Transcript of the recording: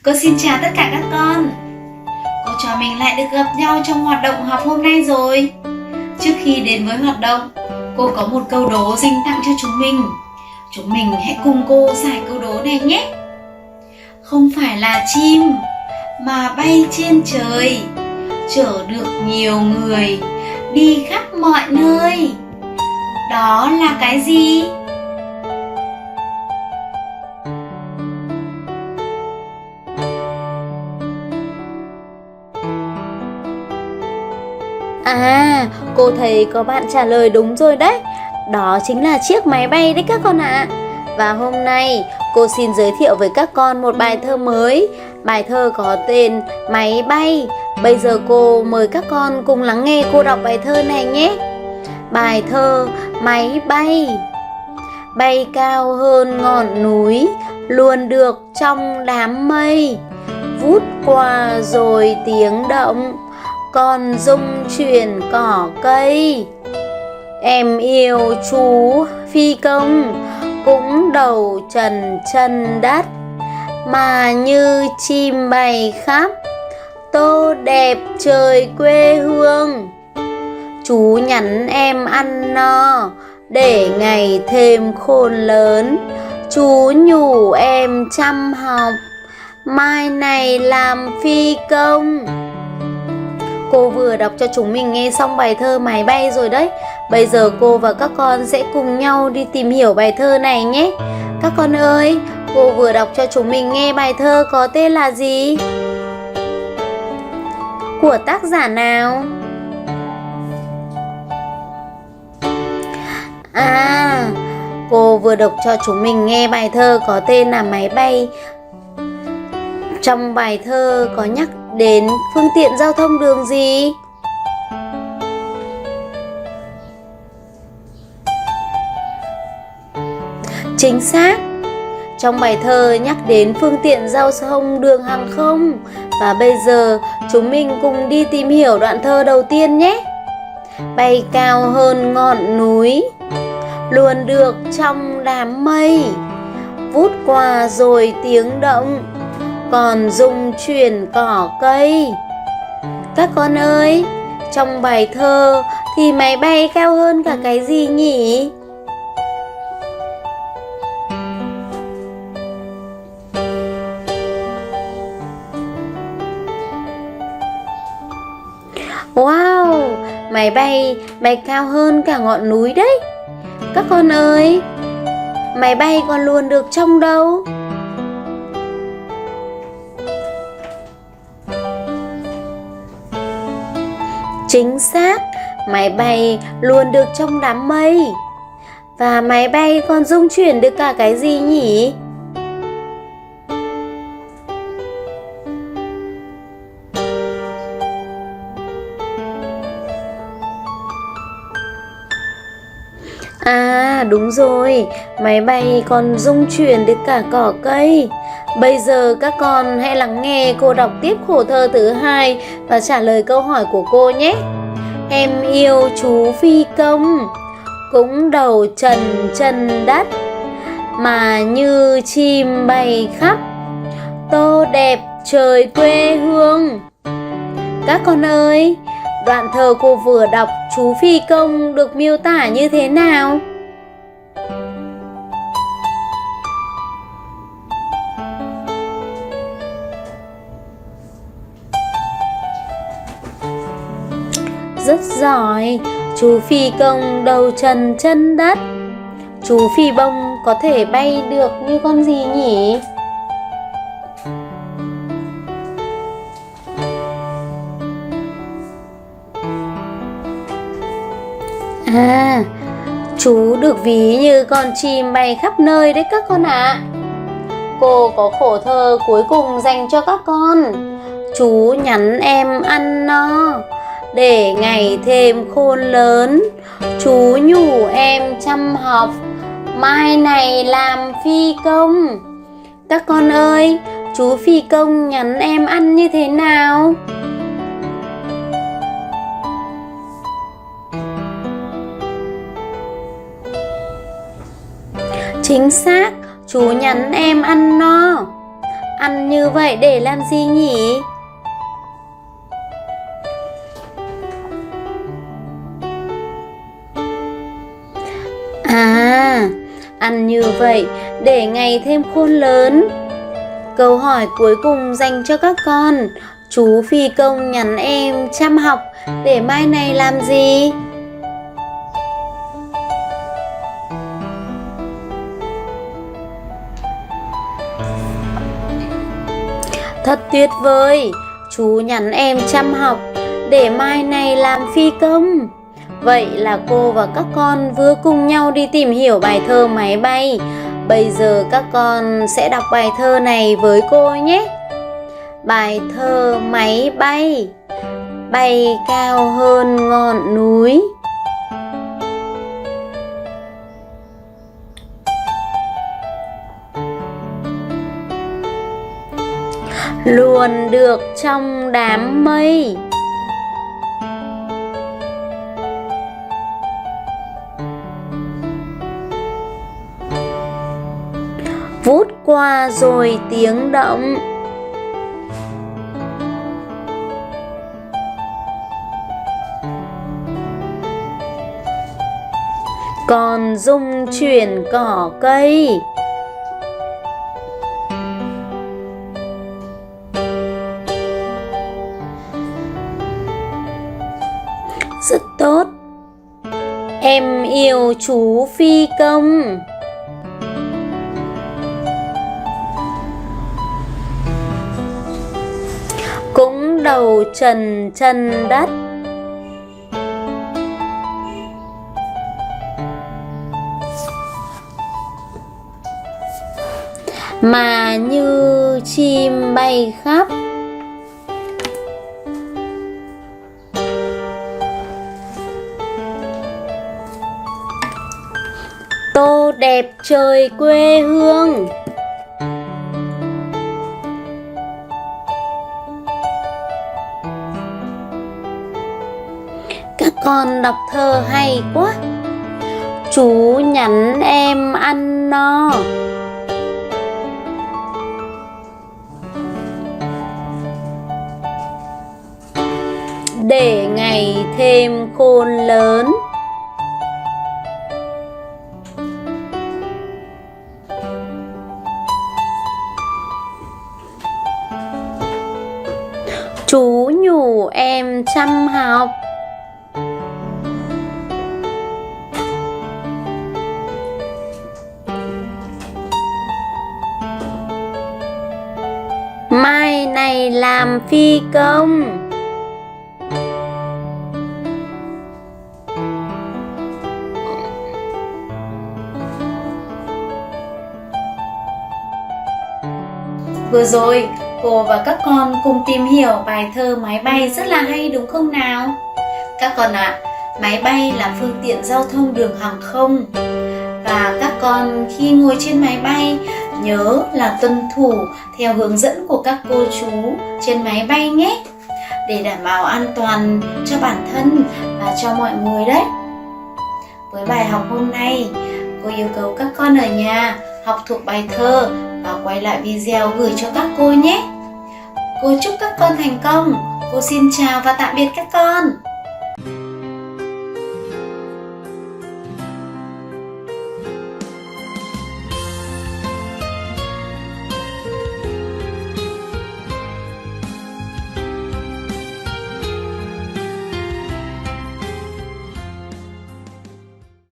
Cô xin chào tất cả các con. Cô trò mình lại được gặp nhau trong hoạt động học hôm nay rồi. Trước khi đến với hoạt động, cô có một câu đố dành tặng cho chúng mình. Chúng mình hãy cùng cô giải câu đố này nhé. Không phải là chim mà bay trên trời, chở được nhiều người, đi khắp mọi nơi. Đó là cái gì? À, cô thấy có bạn trả lời đúng rồi đấy. Đó chính là chiếc máy bay đấy các con ạ. Và hôm nay cô xin giới thiệu với các con một bài thơ mới. Bài thơ có tên Máy bay. Bây giờ cô mời các con cùng lắng nghe cô đọc bài thơ này nhé. Bài thơ Máy bay. Bay cao hơn ngọn núi, luôn được trong đám mây. Vút qua rồi tiếng động, còn rung chuyển cỏ cây. Em yêu chú phi công, cũng đầu trần chân đất, mà như chim bay khắp, tô đẹp trời quê hương. Chú nhắn em ăn no, để ngày thêm khôn lớn. Chú nhủ em chăm học, mai này làm phi công. Cô vừa đọc cho chúng mình nghe xong bài thơ Máy bay rồi đấy. Bây giờ cô và các con sẽ cùng nhau đi tìm hiểu bài thơ này nhé. Các con ơi, cô vừa đọc cho chúng mình nghe bài thơ có tên là gì? Của tác giả nào? À, cô vừa đọc cho chúng mình nghe bài thơ có tên là Máy bay. Trong bài thơ có nhắc đến phương tiện giao thông đường gì? Chính xác. Trong bài thơ nhắc đến phương tiện giao thông đường hàng không. Và bây giờ chúng mình cùng đi tìm hiểu đoạn thơ đầu tiên nhé. Bay cao hơn ngọn núi, luôn được trong đám mây. Vút qua rồi tiếng động, còn rung chuyển cỏ cây. Các con ơi, trong bài thơ thì máy bay cao hơn cả cái gì nhỉ? Wow, máy bay bay cao hơn cả ngọn núi đấy. Các con ơi, máy bay còn luôn được trong đâu? Chính xác, máy bay luôn được trong đám mây. Và máy bay còn rung chuyển được cả cái gì nhỉ? À, đúng rồi, máy bay còn rung chuyển được cả cỏ cây. Bây giờ các con hãy lắng nghe cô đọc tiếp khổ thơ thứ 2 và trả lời câu hỏi của cô nhé. Em yêu chú phi công, cũng đầu trần chân đất, mà như chim bay khắp, tô đẹp trời quê hương. Các con ơi, đoạn thơ cô vừa đọc chú phi công được miêu tả như thế nào? Rất giỏi, chú phi công đầu trần chân đất. Chú phi bông có thể bay được như con gì nhỉ? À, chú được ví như con chim bay khắp nơi đấy các con ạ. Cô có khổ thơ cuối cùng dành cho các con. Chú nhắn em ăn no, để ngày thêm khôn lớn. Chú nhủ em chăm học, mai này làm phi công. Các con ơi, chú phi công nhắn em ăn như thế nào? Chính xác, chú nhắn em ăn no. Ăn như như vậy để làm gì nhỉ? À, ăn như vậy để ngày thêm khôn lớn. Câu hỏi cuối cùng dành cho các con. Chú phi công nhắn em chăm học để mai này làm gì? Thật tuyệt vời, chú nhắn em chăm học để mai này làm phi công. Vậy là cô và các con vừa cùng nhau đi tìm hiểu bài thơ Máy bay. Bây giờ các con sẽ đọc bài thơ này với cô nhé. Bài thơ Máy bay. Bay cao hơn ngọn núi, luồn được trong đám mây. Vút qua rồi tiếng động. Còn rung chuyển cỏ cây. Rất tốt. Em yêu chú phi công. Cũng đầu trần chân đất. Mà như chim bay khắp. Tô đẹp trời quê hương. Các con đọc thơ hay quá. Chú nhắn em ăn no. Để ngày thêm khôn lớn. Chú nhủ em chăm học. Mai này làm phi công. Vừa rồi, cô và các con cùng tìm hiểu bài thơ Máy bay rất là hay đúng không nào? Các con ạ, máy bay là phương tiện giao thông đường hàng không. Và các con khi ngồi trên máy bay nhớ là tuân thủ theo hướng dẫn của các cô chú trên máy bay nhé, để đảm bảo an toàn cho bản thân và cho mọi người đấy. Với bài học hôm nay, cô yêu cầu các con ở nhà học thuộc bài thơ và quay lại video gửi cho các cô nhé. Cô chúc các con thành công. Cô xin chào và tạm biệt các con.